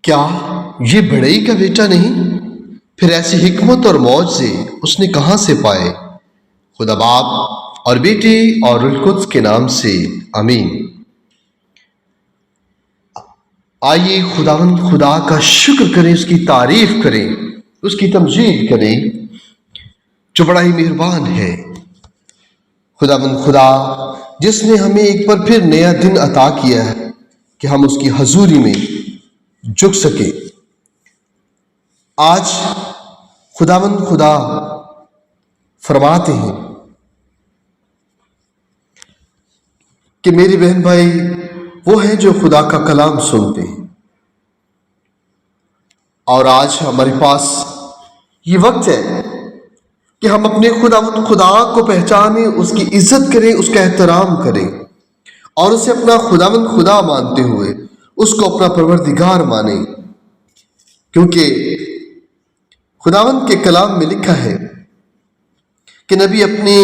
کیا یہ بڑئی کا بیٹا نہیں؟ پھر ایسی حکمت اور معجزے اس نے کہاں سے پائے؟ خدا باپ اور بیٹے اور روح القدس کے نام سے آمین۔ آئیے خداوند خدا کا شکر کریں، اس کی تعریف کریں، اس کی تمجید کریں جو بڑا ہی مہربان ہے۔ خداوند خدا جس نے ہمیں ایک بار پھر نیا دن عطا کیا ہے کہ ہم اس کی حضوری میں جھک سکیں۔ آج خداوند خدا فرماتے ہیں کہ میری بہن بھائی وہ ہیں جو خدا کا کلام سنتے ہیں، اور آج ہمارے پاس یہ وقت ہے کہ ہم اپنے خداوند خدا کو پہچانیں، اس کی عزت کریں، اس کا احترام کریں، اور اسے اپنا خداوند خدا مانتے ہوئے اس کو اپنا پروردگار مانیں، کیونکہ خداوند کے کلام میں لکھا ہے کہ نبی اپنے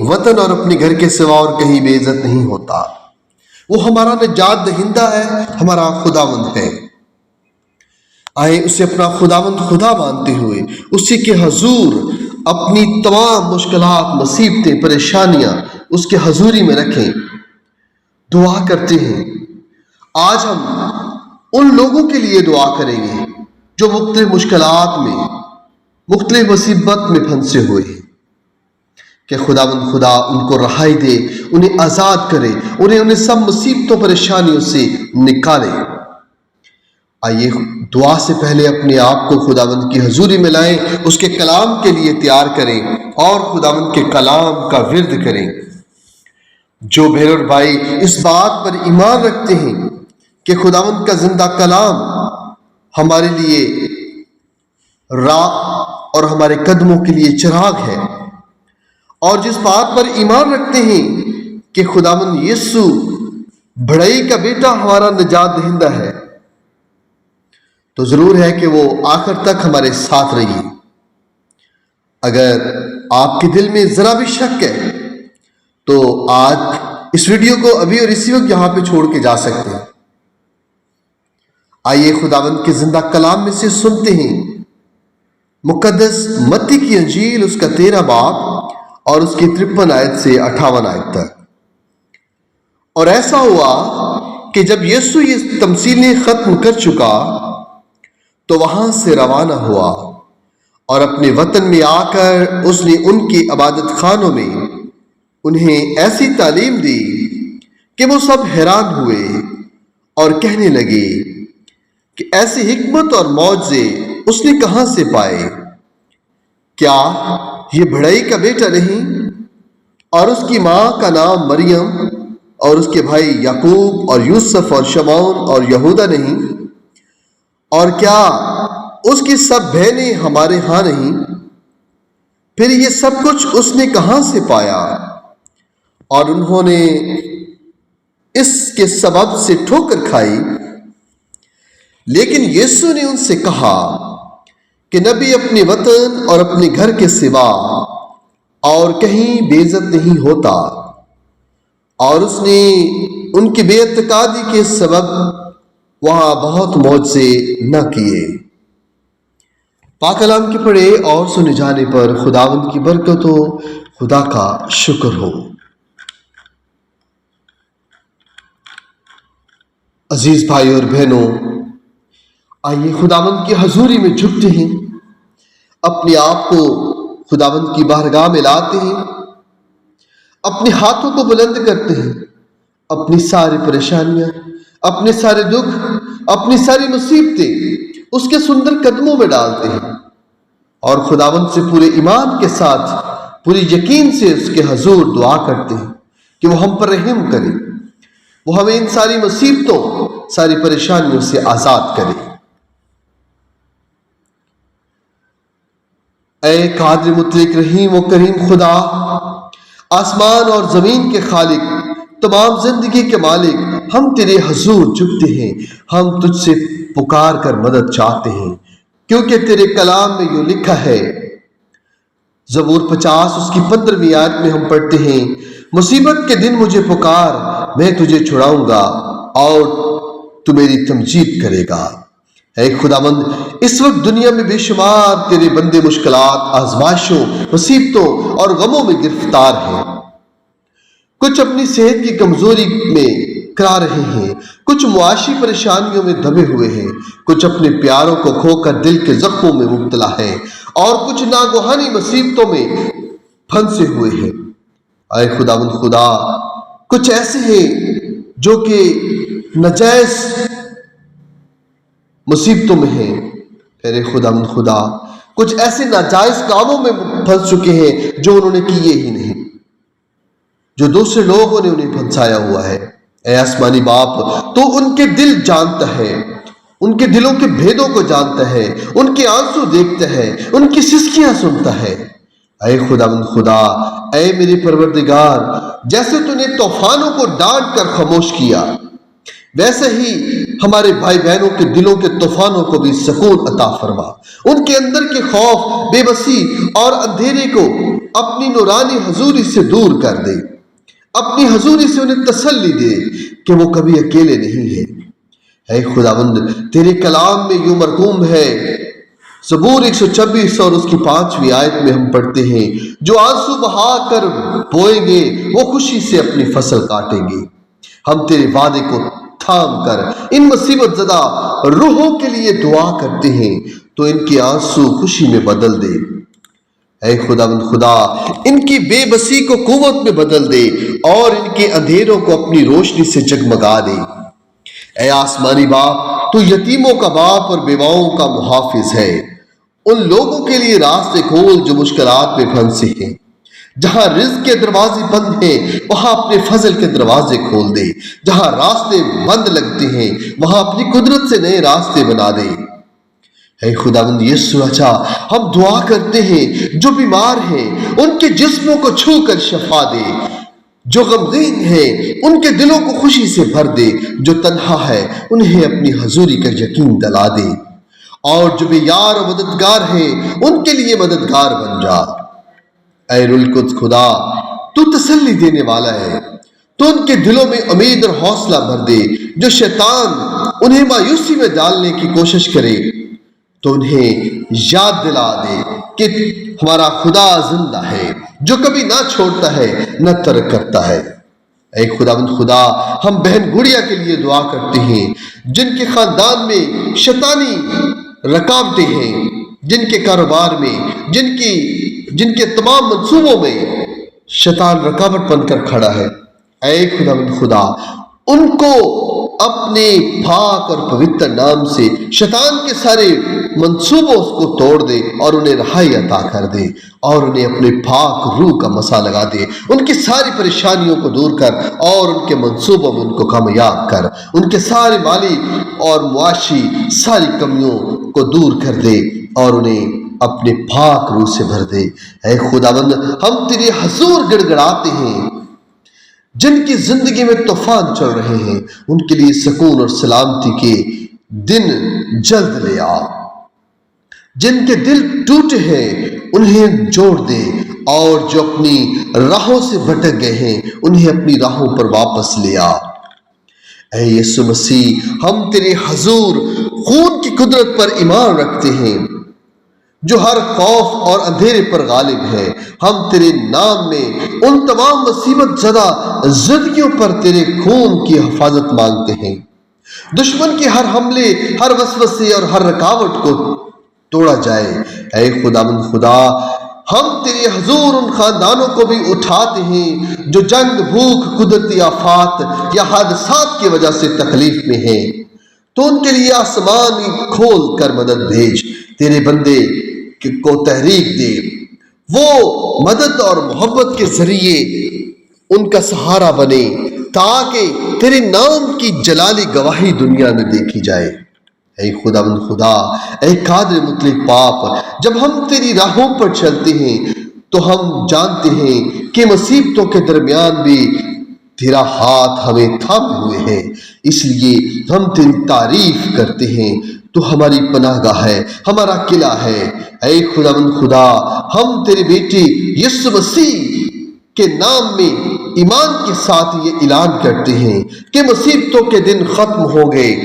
وطن اور اپنے گھر کے سوا اور کہیں بے عزت نہیں ہوتا۔ وہ ہمارا نجات دہندہ ہے، ہمارا خداوند ہے۔ آئیں اسے اپنا خداوند خدا مانتے ہوئے اسی کے حضور اپنی تمام مشکلات، مصیبتیں، پریشانیاں اس کے حضوری میں رکھیں، دعا کرتے ہیں۔ آج ہم ان لوگوں کے لیے دعا کریں گے جو مختلف مشکلات میں، مختلف مصیبت میں پھنسے ہوئے ہیں، کہ خداوند خدا ان کو رہائی دے، انہیں آزاد کرے، انہیں سب مصیبتوں پریشانیوں سے نکالے۔ آئیے دعا سے پہلے اپنے آپ کو خداوند کی حضوری میں لائیں، اس کے کلام کے لیے تیار کریں اور خداوند کے کلام کا ورد کریں۔ جو بہن اور بھائی اس بات پر ایمان رکھتے ہیں کہ خداوند کا زندہ کلام ہمارے لیے راہ اور ہمارے قدموں کے لیے چراغ ہے، اور جس بات پر ایمان رکھتے ہیں کہ خداوند یسوع بڑائی کا بیٹا ہمارا نجات دہندہ ہے، تو ضرور ہے کہ وہ آخر تک ہمارے ساتھ رہی۔ اگر آپ کے دل میں ذرا بھی شک ہے تو آج اس ویڈیو کو ابھی اور اسی وقت یہاں پہ چھوڑ کے جا سکتے ہیں۔ آئیے خداوند کے زندہ کلام میں سے سنتے ہیں مقدس متی کی انجیل، اس کا 13 باب اور اس کی 53 آیت سے 58 آیت تک۔ اور ایسا ہوا کہ جب یسوع یہ تمثیلیں ختم کر چکا تو وہاں سے روانہ ہوا، اور اپنے وطن میں آ کر اس نے ان کی عبادت خانوں میں انہیں ایسی تعلیم دی کہ وہ سب حیران ہوئے اور کہنے لگے کہ ایسی حکمت اور معجزے اس نے کہاں سے پائے؟ کیا یہ بڑائی کا بیٹا نہیں؟ اور اس کی ماں کا نام مریم اور اس کے بھائی یعقوب اور یوسف اور شمعون اور یہودا نہیں؟ اور کیا اس کی سب بہنیں ہمارے ہاں نہیں؟ پھر یہ سب کچھ اس نے کہاں سے پایا؟ اور انہوں نے اس کے سبب سے ٹھوکر کھائی۔ لیکن یسوع نے ان سے کہا کہ نبی اپنے وطن اور اپنے گھر کے سوا اور کہیں بے عزت نہیں ہوتا، اور اس نے ان کی بے اعتقادی کے سبب وہاں بہت معجزے نہ کیے۔ پاک کلام کے پڑھے اور سنے جانے پر خداوند کی برکت ہو، خدا کا شکر ہو۔ عزیز بھائی اور بہنوں، آئیے خداوند کی حضوری میں جھکتے ہیں، اپنے آپ کو خداوند کی بارگاہ میں لاتے ہیں، اپنے ہاتھوں کو بلند کرتے ہیں، اپنی ساری پریشانیاں، اپنے سارے دکھ، اپنی ساری مصیبتیں اس کے سندر قدموں میں ڈالتے ہیں، اور خداوند سے پورے ایمان کے ساتھ، پوری یقین سے اس کے حضور دعا کرتے ہیں کہ وہ ہم پر رحم کرے، وہ ہمیں ان ساری مصیبتوں، ساری پریشانیوں سے آزاد کرے۔ اے قادر مطلق رحیم و کریم خدا، آسمان اور زمین کے خالق، تمام زندگی کے مالک، ہم تیرے حضور جھکتے ہیں، ہم تجھ سے پکار کر مدد چاہتے ہیں، کیونکہ تیرے کلام میں یوں لکھا ہے، زبور 50 اس کی 15ویں آیت میں ہم پڑھتے ہیں، مصیبت کے دن مجھے پکار، میں تجھے چھڑاؤں گا اور تو میری تمجید کرے گا۔ اے خداوند اس وقت دنیا میں بے شمار تیرے بندے مشکلات، آزمائشوں، مصیبتوں اور غموں میں گرفتار ہیں۔ کچھ اپنی صحت کی کمزوری میں کرا رہے ہیں، کچھ معاشی پریشانیوں میں دبے ہوئے ہیں، کچھ اپنے پیاروں کو کھو کر دل کے زخموں میں مبتلا ہیں، اور کچھ ناگہانی مصیبتوں میں پھنسے ہوئے ہیں۔ اے خداوند خدا، کچھ ایسے ہیں جو کہ ناجائز مصیبتوں میں ہیں، اے خداوند خدا کچھ ایسے ناجائز کاموں میں پھنس چکے ہیں جو انہوں نے کیے ہی نہیں، جو دوسرے لوگوں نے انہیں پھنسایا ہوا ہے۔ اے آسمانی باپ، تو ان کے دل جانتا ہے، ان کے دلوں کے بھیدوں کو جانتا ہے، ان کے آنسو دیکھتا ہے، ان کی سسکیاں سنتا ہے۔ اے خداوند خدا، اے میرے پروردگار، جیسے تو نے طوفانوں کو ڈانٹ کر خاموش کیا، ویسے ہی ہمارے بھائی بہنوں کے دلوں کے طوفانوں کو بھی سکون عطا فرما، ان کے اندر کے خوف، بے بسی اور اندھیرے کو اپنی نورانی حضوری سے دور کر دے، اپنی حضوری سے انہیں تسلی دے کہ وہ کبھی اکیلے نہیں ہیں۔ اے خداوند، تیرے کلام میں یوں مرقوم ہے، زبور 126 اور اس کی 5ویں آیت میں ہم پڑھتے ہیں، جو آنسو بہا کر بوئیں گے وہ خوشی سے اپنی فصل کاٹیں گے۔ ہم تیرے وعدے کو تھام کر ان مصیبت زدہ روحوں کے لیے دعا کرتے ہیں تو ان کے آنسو خوشی میں بدل دے۔ اے خداوند خدا، ان کی بے بسی کو قوت میں بدل دے اور ان کے اندھیروں کو اپنی روشنی سے جگمگا دے۔ اے آسمانی باپ، تو یتیموں کا باپ اور بیواؤں کا محافظ ہے، ان لوگوں کے لیے راستے کھول جو مشکلات میں پھنسے ہیں۔ جہاں رزق کے دروازے بند ہیں وہاں اپنے فضل کے دروازے کھول دے، جہاں راستے بند لگتے ہیں وہاں اپنی قدرت سے نئے راستے بنا دے۔ اے خداوند یسوع اچھا، ہم دعا کرتے ہیں جو بیمار ہیں ان کے جسموں کو چھو کر شفا دے، جو غمگین ہیں ان کے دلوں کو خوشی سے بھر دے، جو تنہا ہے انہیں اپنی حضوری کا یقین دلا دے، اور جو بے یار و مددگار ہیں ان کے لیے مددگار بن جا۔ اے روح القدس خدا، تو تسلی دینے والا ہے، تو ان کے دلوں میں امید اور حوصلہ بھر دے، جو شیطان انہیں مایوسی میں ڈالنے کی کوشش کرے تو انہیں یاد دلا دے کہ ہمارا خدا زندہ ہے، جو کبھی نہ چھوڑتا ہے نہ ترک کرتا ہے۔ اے خداوند خدا، ہم بہن گڑیا کے لیے دعا کرتے ہیں جن کے خاندان میں شیطانی رکاوٹیں ہیں، جن کے کاروبار میں، جن کے تمام منصوبوں میں شیطان رکاوٹ بن کر کھڑا ہے۔ اے خداوند خدا، ان کو اپنے پاک اور پوتر نام سے شیطان کے سارے منصوبوں کو توڑ دے اور انہیں رہائی عطا کر دے، اور انہیں اپنے پاک روح کا مسا لگا دے، ان کی ساری پریشانیوں کو دور کر اور ان کے منصوبوں میں ان کو کامیاب کر، ان کے سارے مالی اور معاشی ساری کمیوں کو دور کر دے اور انہیں اپنے پاک روح سے بھر دے۔ اے خداوند، ہم تیرے حضور گڑ گڑاتے ہیں، جن کی زندگی میں طوفان چل رہے ہیں ان کے لیے سکون اور سلامتی کے دن جلد لے آ، جن کے دل ٹوٹے ہیں انہیں جوڑ دے، اور جو اپنی راہوں سے بھٹک گئے ہیں انہیں اپنی راہوں پر واپس لے آ۔ اے یسوع مسیح، ہم تیرے حضور خون کی قدرت پر ایمان رکھتے ہیں جو ہر خوف اور اندھیرے پر غالب ہے۔ ہم تیرے نام میں ان تمام مصیبت زدہ زندگیوں پر تیرے خون کی حفاظت مانگتے ہیں۔ دشمن کے ہر حملے، ہر وسوسے اور ہر رکاوٹ کو توڑا جائے۔ اے خداوند خدا، ہم تیرے حضور ان خاندانوں کو بھی اٹھاتے ہیں جو جنگ، بھوک، قدرتی آفات یا حادثات کی وجہ سے تکلیف میں ہیں، تو ان کے لیے آسمان کھول کر مدد بھیج، تیرے بندے کو تحریک دے، وہ مدد اور محبت کے ذریعے ان کا سہارا بنے تاکہ تیرے نام کی جلالی گواہی دنیا میں دیکھی جائے۔ اے خداوند خدا، اے قادر مطلق باپ، جب ہم تیری راہوں پر چلتے ہیں تو ہم جانتے ہیں کہ مصیبتوں کے درمیان بھی تیرا ہاتھ ہمیں تھامے ہوئے ہے، اس لیے ہم تیری تعریف کرتے ہیں۔ تو ہماری پناہ گاہ ہے، ہمارا قلعہ ہے۔ اے خداوند خدا، ہم تیرے بیٹے یسوع مسیح کے نام میں ایمان کے ساتھ یہ اعلان کرتے ہیں کہ مصیبتوں کے دن ختم ہو گئے،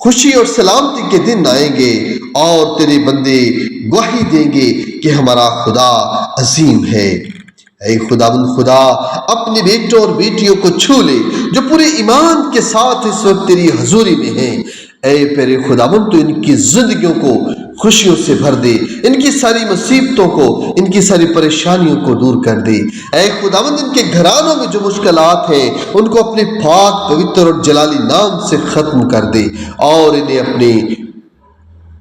خوشی اور سلامتی کے دن آئیں گے اور تیرے بندے گواہی دیں گے کہ ہمارا خدا عظیم ہے۔ اے خداوند خدا، اپنے بیٹوں اور بیٹیوں کو چھو لے جو پورے ایمان کے ساتھ اس وقت تیری حضوری میں ہیں۔ اے پیارے خداوند، تو ان کی زندگیوں کو خوشیوں سے بھر دے، ان کی ساری مصیبتوں کو، ان کی ساری پریشانیوں کو دور کر دے۔ اے خداوند، ان کے گھرانوں میں جو مشکلات ہیں ان کو اپنے پاک، پوتر اور جلالی نام سے ختم کر دے اور انہیں اپنے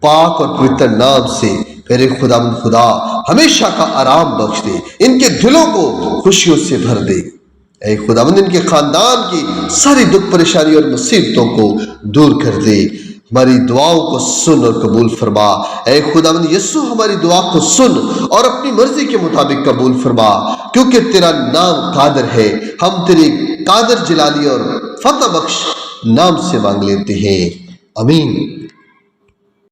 پاک اور پوتر نام سے میرے خداوند خدا ہمیشہ کا آرام بخش دے، ان کے دلوں کو خوشیوں سے بھر دے۔ اے خداوند، ان کے خاندان کی ساری دکھ پریشانی اور مصیبتوں کو دور کر دے۔ ہماری دعاؤں کو سن اور قبول فرما۔ اے خداوند یسوع، ہماری دعا کو سن اور اپنی مرضی کے مطابق قبول فرما، کیونکہ تیرا نام قادر ہے۔ ہم تیرے قادر، جلالی اور فتح بخش نام سے مانگ لیتے ہیں، آمین۔